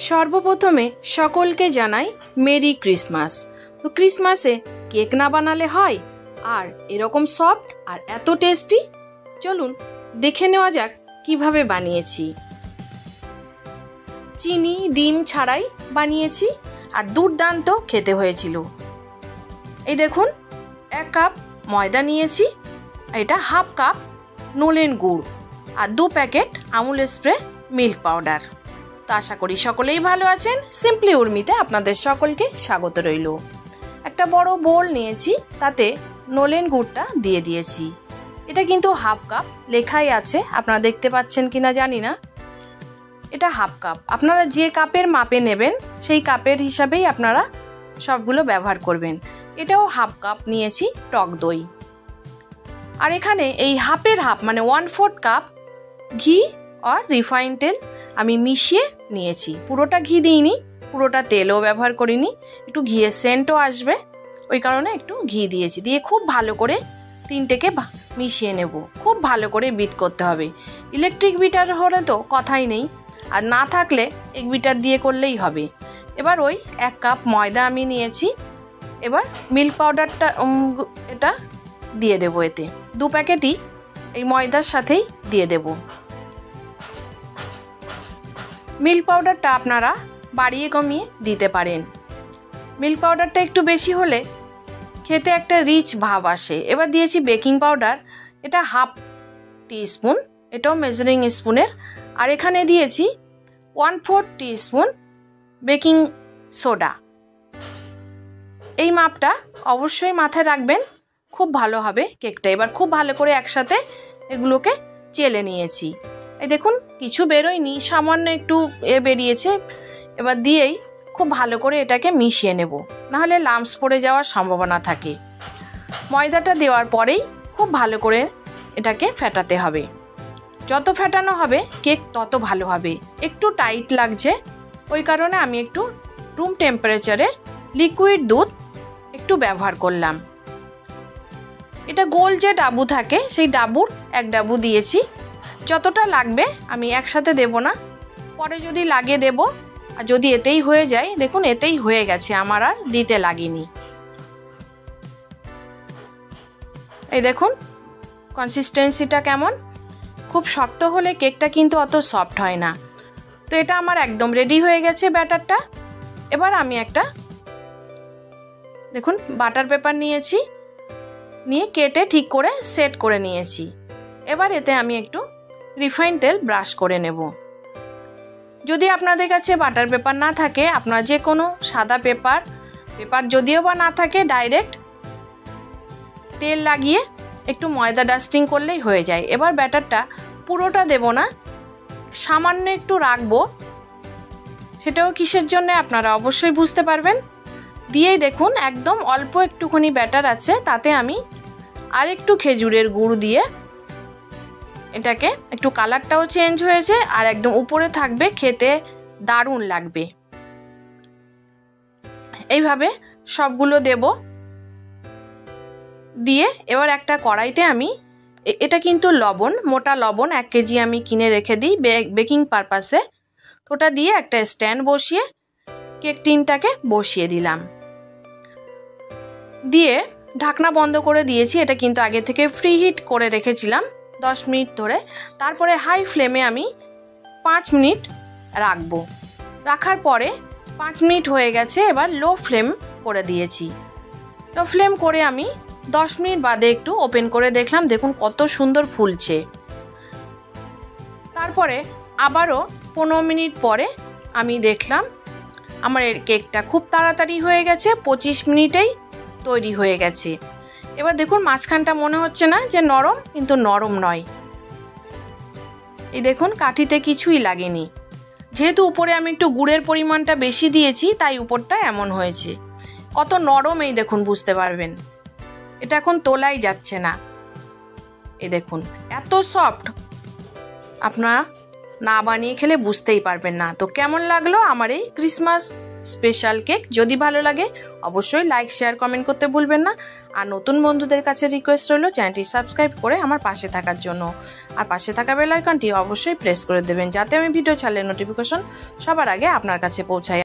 সর্বপ্রথমে সকলকে জানাই মেরি ক্রিসমাস। তো ক্রিসমাসে কেক না বানালে হয়, আর এরকম সফট আর এত টেস্টি। চলুন দেখে নেওয়া যাক কিভাবে বানিয়েছি। চিনি ডিম ছাড়াই বানিয়েছি আর দুর্দান্ত খেতে হয়েছিল। এই দেখুন, 1 কাপ ময়দা নিয়েছি, এটা হাফ কাপ নলেন গুড় আর 2 packet Amul spray milk powder. তো আশা করি সকলেই ভালো আছেন। সিম্পলি উর্মিতে আপনাদের সকলকে স্বাগত রইল। একটা বড় বোল নিয়েছি, তাতে নলেন গুড়টা দিয়ে দিয়েছি। এটা কিন্তু হাফ কাপ লেখাই আছে, আপনারা দেখতে পাচ্ছেন কিনা জানি না। এটা হাফ কাপ, আপনারা যে কাপের মাপে নেবেন সেই কাপের হিসাবেই আপনারা সবগুলো ব্যবহার করবেন। এটাও হাফ কাপ নিয়েছি টক দই। আর এখানে এই হাফের হাফ মানে 1/4 কাপ ঘি আর রিফাইন তেল আমি মিশিয়ে নিয়েছি। পুরোটা ঘি দিইনি, পুরোটা তেলও ব্যবহার করিনি, একটু ঘিয়ের সেন্টও আসবে ওই কারণে একটু ঘি দিয়েছি। দিয়ে খুব ভালো করে তিনটেকে মিশিয়ে নেব। খুব ভালো করে বিট করতে হবে। ইলেকট্রিক বিটার হলে তো কথাই নেই, আর না থাকলে এক বিটার দিয়ে করলেই হবে। এবার ওই 1 কাপ ময়দা আমি নিয়েছি। এবার মিল্ক পাউডারটা এটা দিয়ে দেবো। এতে 2 প্যাকেটই এই ময়দার সাথেই দিয়ে দেব। মিল্ক পাউডারটা আপনারা বাড়িয়ে কমিয়ে দিতে পারেন। মিল্ক পাউডারটা একটু বেশি হলে খেতে একটা রিচ ভাব আসে। এবার দিয়েছি বেকিং পাউডার, এটা হাফ টিস্পুন, এটাও মেজারিং স্পুনের। আর এখানে দিয়েছি 1/4 টিস্পুন বেকিং সোডা। এই মাপটা অবশ্যই মাথায় রাখবেন, খুব ভালো হবে কেকটা। এবার খুব ভালো করে একসাথে এগুলোকে চেলে নিয়েছি। এই দেখুন, কিছু বেরোয়নি, সামান্য একটু বেরিয়েছে। এবার দিয়েই খুব ভালো করে এটাকে মিশিয়ে নেব, নাহলে লাম্পস পড়ে যাওয়ার সম্ভাবনা থাকে। ময়দাটা দেওয়ার পরেই খুব ভালো করে এটাকে ফেটাতে হবে। যত ফেটানো হবে কেক তত ভালো হবে। একটু টাইট লাগছে, ওই কারণে আমি একটু রুম টেম্পারেচারের লিকুইড দুধ একটু ব্যবহার করলাম। এটা গোল যে ডাবু থাকে সেই ডাবুর 1 ডাবু দিয়েছি। যতটা লাগবে আমি একসাথে দেব না, পরে যদি লাগে দেব। আর যদি এতেই হয়ে যায়, দেখুন এতেই হয়ে গেছে, আমার আর দিতে লাগেনি। এই দেখুন কনসিস্টেন্সিটা কেমন। খুব শক্ত হলে কেকটা কিন্তু অত সফট হয় না। তো এটা আমার একদম রেডি হয়ে গেছে ব্যাটারটা। এবার আমি একটা দেখুন বাটার পেপার নিয়েছি, নিয়ে কেটে ঠিক করে সেট করে নিয়েছি। এবার এতে আমি একটু রিফাইন তেল ব্রাশ করে নেব। যদি আপনাদের কাছে বাটার পেপার না থাকে, আপনারা যে কোনো সাদা পেপার যদিও বা না থাকে, ডাইরেক্ট তেল লাগিয়ে একটু ময়দা ডাস্টিং করলেই হয়ে যায়। এবার ব্যাটারটা পুরোটা দেব না, সামান্য একটু রাখবো। সেটাও কিসের জন্য আপনারা অবশ্যই বুঝতে পারবেন। দিয়েই দেখুন একদম অল্প একটুখানি ব্যাটার আছে, তাতে আমি আর একটু খেজুরের গুড় দিয়ে এটাকে একটু কালারটাও চেঞ্জ হয়েছে, আর একদম উপরে থাকবে, খেতে দারুণ লাগবে। এইভাবে সবগুলো দেব। দিয়ে এবার একটা কড়াইতে আমি, এটা কিন্তু লবণ, মোটা লবণ 1 কেজি আমি কিনে রেখে দিই বেকিং পারপাসে। তো ওটা দিয়ে একটা স্ট্যান্ড বসিয়ে কেক টিনটাকে বসিয়ে দিলাম। দিয়ে ঢাকনা বন্ধ করে দিয়েছি। এটা কিন্তু আগে থেকে ফ্রি হিট করে রেখেছিলাম 10 মিনিট ধরে। তারপরে হাই ফ্লেমে আমি 5 মিনিট রাখবো। রাখার পরে 5 মিনিট হয়ে গেছে। এবার লো ফ্লেম করে দিয়েছি। লো ফ্লেম করে আমি 10 মিনিট বাদে একটু ওপেন করে দেখলাম, দেখুন কত সুন্দর ফুলছে। তারপরে আবারও 15 মিনিট পরে আমি দেখলাম আমার এর কেকটা খুব তাড়াতাড়ি হয়ে গেছে, 25 মিনিটেই তৈরি হয়ে গেছে। এবার দেখুন মাঝখানটা মনে হচ্ছে না যে নরম, কিন্তু নরম নয়। এই দেখুন কাঠিতে কিছুই লাগেনি। যেহেতু উপরে আমি একটু গুড়ের পরিমাণটা বেশি দিয়েছি, তাই উপরটা এমন হয়েছে। কত নরম এই দেখুন, বুঝতে পারবেন। এটা এখন তোলাই যাচ্ছে না। এই দেখুন এত সফট, আপনারা না বানিয়ে খেলে বুঝতেই পারবেন না। তো কেমন লাগলো আমার এই ক্রিসমাস স্পেশাল কেক। যদি ভালো লাগে অবশ্যই লাইক শেয়ার কমেন্ট করতে ভুলবেন না। আর নতুন বন্ধুদের কাছে রিকোয়েস্ট রইল চ্যানেলটি সাবস্ক্রাইব করে আমার পাশে থাকার জন্য। আর পাশে থাকা বেল আইকনটি অবশ্যই প্রেস করে দেবেন, যাতে আমি ভিডিও ছাড়লে নোটিফিকেশন সবার আগে আপনার কাছে পৌঁছায়।